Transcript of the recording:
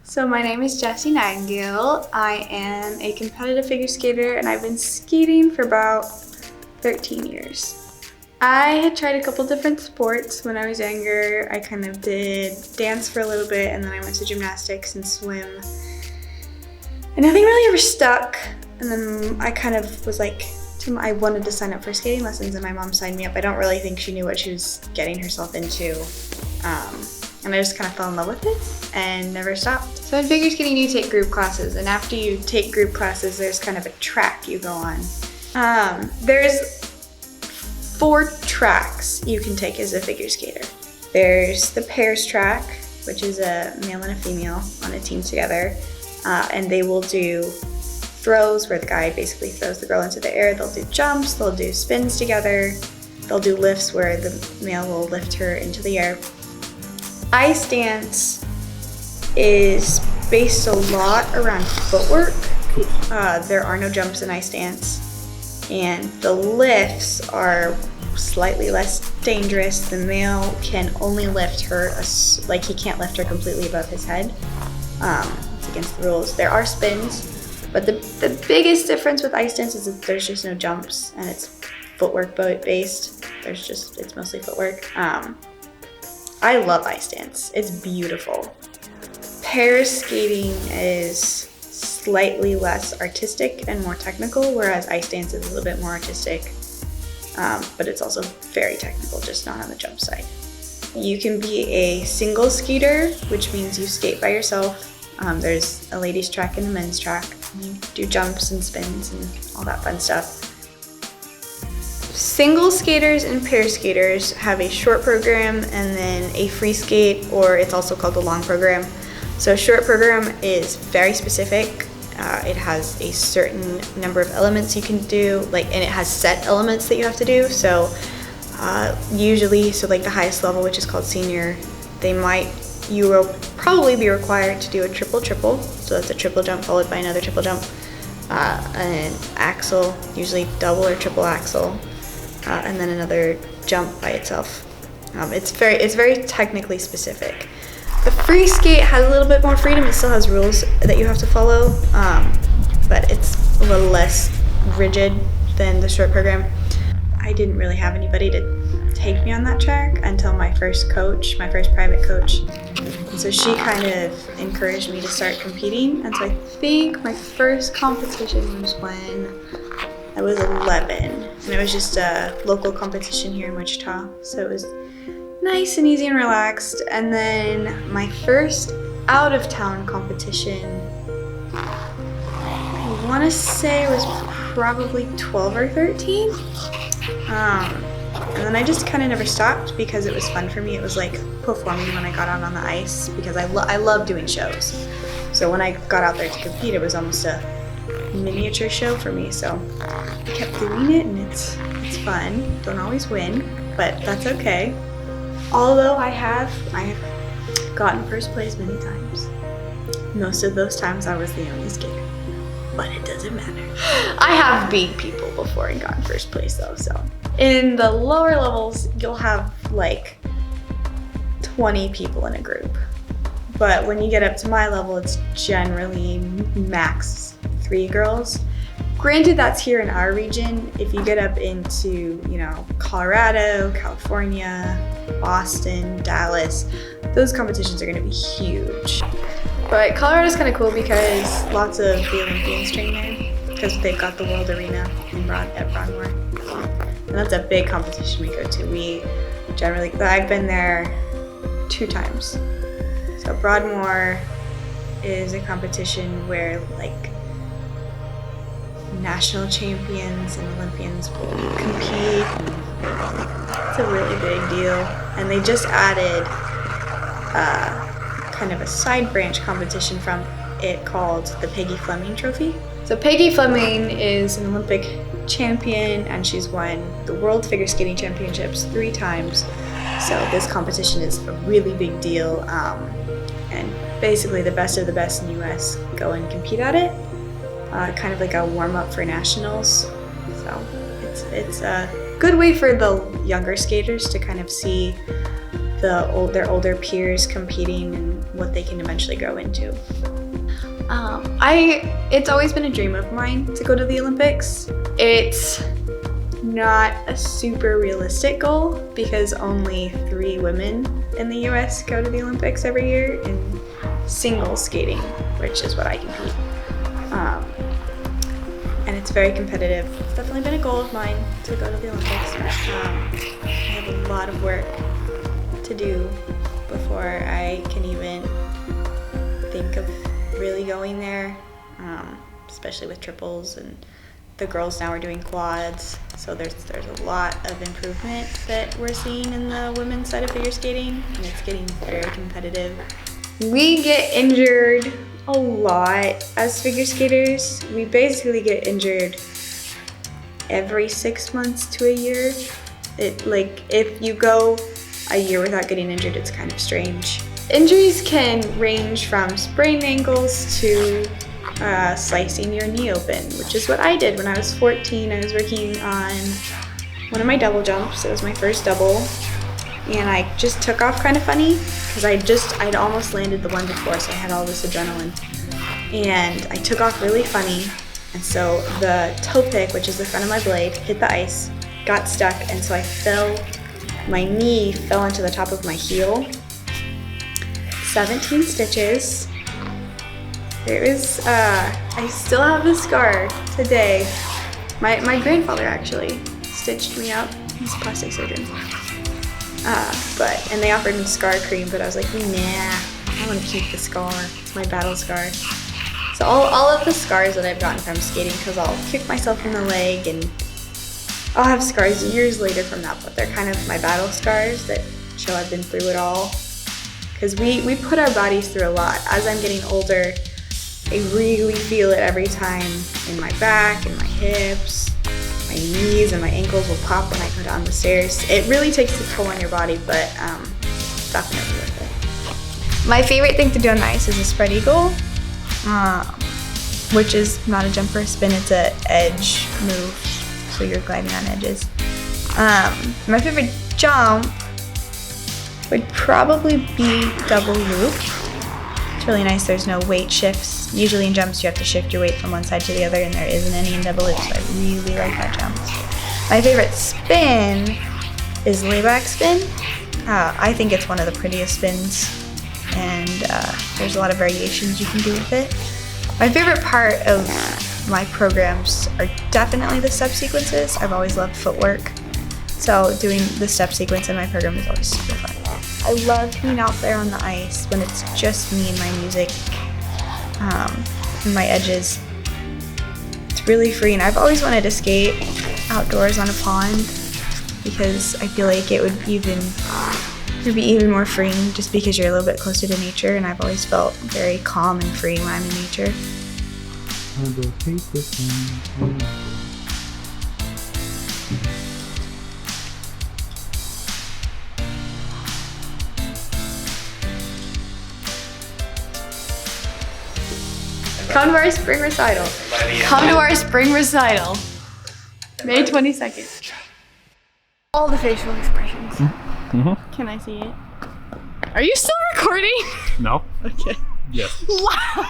So my name is Jessie Nightingale. I am a competitive figure skater and I've been skating for about 13 years. I had tried a couple different sports when I was younger. I kind of did dance for a little bit and then I went to gymnastics and swim. And nothing really ever stuck. And then I kind of was like, I wanted to sign up for skating lessons and my mom signed me up. I don't really think she knew what she was getting herself into. And I just kind of fell in love with it and never stopped. So in figure skating, you take group classes, and after you take group classes, there's kind of a track you go on. There's 4 tracks you can take as a figure skater. There's the pairs track, which is a male and a female on a team together, and they will do throws where the guy basically throws the girl into the air. They'll do jumps, they'll do spins together, they'll do lifts where the male will lift her into the air. Ice dance is based a lot around footwork. There are no jumps in ice dance, and the lifts are slightly less dangerous. The male can only lift her, he can't lift her completely above his head. It's against the rules. There are spins, but the biggest difference with ice dance is that there's just no jumps, and it's footwork based. It's mostly footwork. I love ice dance. It's beautiful. Pairs skating is slightly less artistic and more technical, whereas ice dance is a little bit more artistic, but it's also very technical, just not on the jump side. You can be a single skater, which means you skate by yourself. There's a ladies track and a men's track. You do jumps and spins and all that fun stuff. Single skaters and pair skaters have a short program and then a free skate, or it's also called the long program. So a short program is very specific. It has a certain number of elements you can do, and it has set elements that you have to do. So usually, the highest level, which is called senior, you will probably be required to do a triple. So that's a triple jump followed by another triple jump, an axel, usually double or triple axel. And then another jump by itself. It's very technically specific. The free skate has a little bit more freedom. It still has rules that you have to follow, but it's a little less rigid than the short program. I didn't really have anybody to take me on that track until my first private coach. And so she kind of encouraged me to start competing. And so I think my first competition was when I was 11, and it was just a local competition here in Wichita, so it was nice and easy and relaxed. And then my first out-of-town competition, I want to say it was probably 12 or 13, and then I just kind of never stopped because it was fun for me. It was like performing when I got out on the ice, because I love doing shows. So when I got out there to compete, it was almost a miniature show for me, so I kept doing it, and it's fun. Don't always win, but that's okay. Although I have gotten first place many times. Most of those times I was the only skater, but it doesn't matter. I have beat people before and gotten first place though, so. In the lower levels, you'll have 20 people in a group. But when you get up to my level, it's generally max 3 girls. Granted, that's here in our region. If you get up into, Colorado, California, Boston, Dallas, those competitions are gonna be huge. But Colorado's kind of cool because lots of the Olympians train there, because they've got the World Arena at Broadmoor. And that's a big competition we go to. I've been there 2 times. So Broadmoor is a competition where national champions and Olympians will compete. It's a really big deal. And they just added kind of a side branch competition from it called the Peggy Fleming Trophy. So Peggy Fleming is an Olympic champion, and she's won the World Figure Skating Championships 3 times. So this competition is a really big deal. And basically the best of the best in the US go and compete at it. Kind of like a warm-up for nationals. So it's a good way for the younger skaters to kind of see their older peers competing and what they can eventually grow into. It's always been a dream of mine to go to the Olympics. It's not a super realistic goal because only 3 women in the US go to the Olympics every year in single skating, which is what I compete. And it's very competitive. It's definitely been a goal of mine to go to the Olympics. I have a lot of work to do before I can even think of really going there, especially with triples, and the girls now are doing quads, so there's a lot of improvement that we're seeing in the women's side of figure skating, and it's getting very competitive. We get injured a lot as figure skaters. We basically get injured every 6 months to a year. If you go a year without getting injured, it's kind of strange. Injuries can range from sprained ankles to slicing your knee open, which is what I did when I was 14. I was working on one of my double jumps. It was my first double, and I just took off kind of funny because I'd almost landed the one before, so I had all this adrenaline. And I took off really funny, and so the toe pick, which is the front of my blade, hit the ice, got stuck, and so my knee fell into the top of my heel. 17 stitches. I still have the scar today. My grandfather actually stitched me up. He's a plastic surgeon. And they offered me scar cream, but I was like, nah, I want to keep the scar. It's my battle scar. So all of the scars that I've gotten from skating, because I'll kick myself in the leg and I'll have scars years later from that, but they're kind of my battle scars that show I've been through it all. Because we put our bodies through a lot. As I'm getting older, I really feel it every time in my back, in my hips, my knees, and my ankles will pop when I go down the stairs. It really takes a toll on your body, but definitely worth it. My favorite thing to do on the ice is a spread eagle, which is not a jump or a spin, it's an edge move, so you're gliding on edges. My favorite jump would probably be double loop. It's really nice, there's no weight shifts. Usually in jumps you have to shift your weight from one side to the other, and there isn't any in double loop, so I really like that jump. My favorite spin is layback spin. I think it's one of the prettiest spins, and there's a lot of variations you can do with it. My favorite part of my programs are definitely the step sequences. I've always loved footwork, so doing the step sequence in my program is always super fun. I love being out there on the ice when it's just me and my music and my edges. It's really free, and I've always wanted to skate outdoors on a pond because I feel like it would be even more freeing just because you're a little bit closer to nature, and I've always felt very calm and free when I'm in nature. Come to our spring recital. Come to our spring recital. May 22nd. All the facial expressions. Mm-hmm. Can I see it? Are you still recording? No. Okay. Yes. Wow.